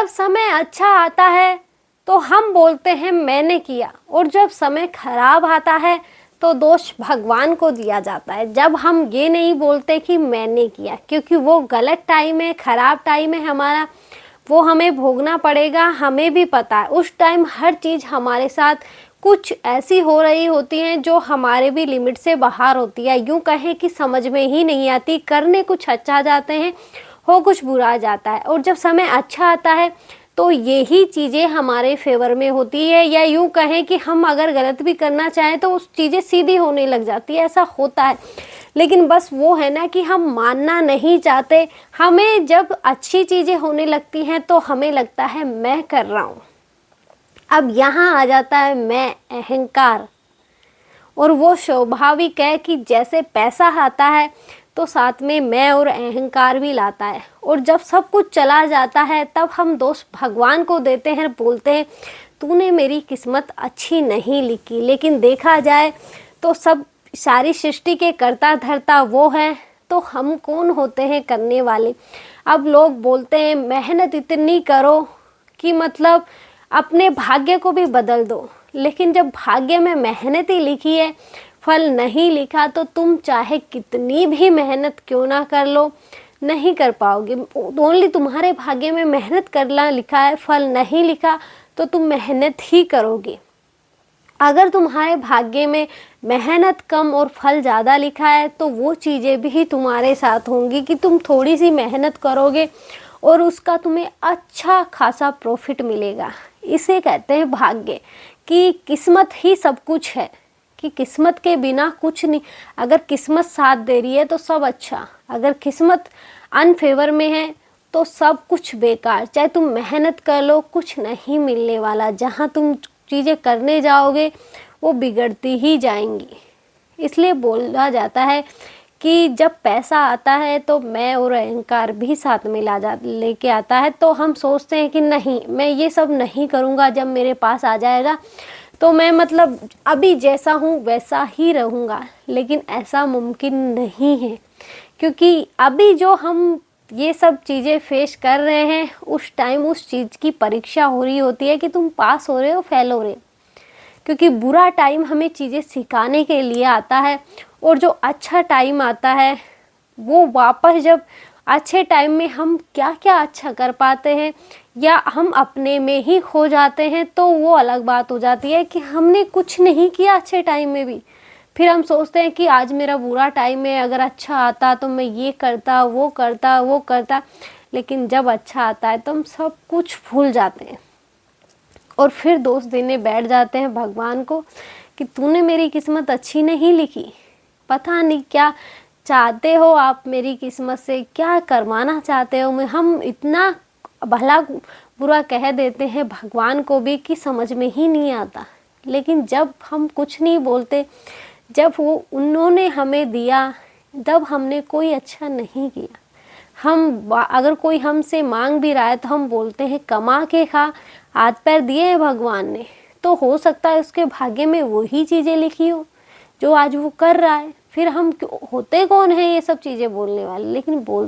जब समय अच्छा आता है तो हम बोलते हैं मैंने किया, और जब समय खराब आता है तो दोष भगवान को दिया जाता है। जब हम ये नहीं बोलते कि मैंने किया, क्योंकि वो गलत टाइम है, खराब टाइम है हमारा, वो हमें भोगना पड़ेगा। हमें भी पता है उस टाइम हर चीज़ हमारे साथ कुछ ऐसी हो रही होती हैं जो हमारे भी लिमिट से बाहर होती है। यूँ कहें कि समझ में ही नहीं आती, करने कुछ अच्छा जाते हैं, हो कुछ बुरा जाता है। और जब समय अच्छा आता है तो यही चीज़ें हमारे फेवर में होती है, या यूँ कहें कि हम अगर गलत भी करना चाहें तो उस चीज़ें सीधी होने लग जाती है। ऐसा होता है, लेकिन बस वो है ना कि हम मानना नहीं चाहते। हमें जब अच्छी चीज़ें होने लगती हैं तो हमें लगता है मैं कर रहा हूँ। अब यहाँ आ जाता है मैं, अहंकार। और वो स्वाभाविक है कि जैसे पैसा आता है तो साथ में मैं और अहंकार भी लाता है। और जब सब कुछ चला जाता है तब हम दोष भगवान को देते हैं, बोलते हैं तूने मेरी किस्मत अच्छी नहीं लिखी। लेकिन देखा जाए तो सब सारी सृष्टि के कर्ता धर्ता वो है, तो हम कौन होते हैं करने वाले। अब लोग बोलते हैं मेहनत इतनी करो कि मतलब अपने भाग्य को भी बदल दो, लेकिन जब भाग्य में मेहनत ही लिखी है, फल नहीं लिखा, तो तुम चाहे कितनी भी मेहनत क्यों ना कर लो नहीं कर पाओगे। ओनली तुम्हारे भाग्य में मेहनत करना लिखा है, फल नहीं लिखा तो तुम मेहनत ही करोगे। अगर तुम्हारे भाग्य में मेहनत कम और फल ज़्यादा लिखा है तो वो चीज़ें भी तुम्हारे साथ होंगी कि तुम थोड़ी सी मेहनत करोगे और उसका तुम्हें अच्छा खासा प्रॉफिट मिलेगा। इसे कहते हैं भाग्य, कि किस्मत ही सब कुछ है, कि किस्मत के बिना कुछ नहीं। अगर किस्मत साथ दे रही है तो सब अच्छा, अगर किस्मत अनफेवर में है तो सब कुछ बेकार। चाहे तुम मेहनत कर लो, कुछ नहीं मिलने वाला। जहाँ तुम चीज़ें करने जाओगे वो बिगड़ती ही जाएंगी। इसलिए बोला जाता है कि जब पैसा आता है तो मैं और अहंकार भी साथ में लेके आता है। तो हम सोचते हैं कि नहीं, मैं ये सब नहीं करूँगा, जब मेरे पास आ जाएगा तो मैं मतलब अभी जैसा हूँ वैसा ही रहूँगा। लेकिन ऐसा मुमकिन नहीं है, क्योंकि अभी जो हम ये सब चीज़ें फेस कर रहे हैं उस टाइम उस चीज़ की परीक्षा हो रही होती है कि तुम पास हो रहे हो फेल हो रहे हो। क्योंकि बुरा टाइम हमें चीज़ें सिखाने के लिए आता है, और जो अच्छा टाइम आता है वो वापस जब अच्छे टाइम में हम क्या क्या अच्छा कर पाते हैं या हम अपने में ही खो जाते हैं तो वो अलग बात हो जाती है कि हमने कुछ नहीं किया अच्छे टाइम में भी। फिर हम सोचते हैं कि आज मेरा बुरा टाइम है, अगर अच्छा आता तो मैं ये करता वो करता वो करता। लेकिन जब अच्छा आता है तो हम सब कुछ भूल जाते हैं और फिर दोष देने बैठ जाते हैं भगवान को कि तूने मेरी किस्मत अच्छी नहीं लिखी। पता नहीं क्या चाहते हो आप मेरी किस्मत से, क्या करवाना चाहते हो। मैं हम इतना भला बुरा कह देते हैं भगवान को भी कि समझ में ही नहीं आता। लेकिन जब हम कुछ नहीं बोलते, जब वो उन्होंने हमें दिया, जब हमने कोई अच्छा नहीं किया, हम अगर कोई हमसे मांग भी रहा है तो हम बोलते हैं कमा के खा, हाथ पैर दिए हैं भगवान ने, तो हो सकता है उसके भाग्य में वही चीज़ें लिखी हो जो आज वो कर रहा है। फिर हम होते कौन है ये सब चीज़ें बोलने वाले, लेकिन बोल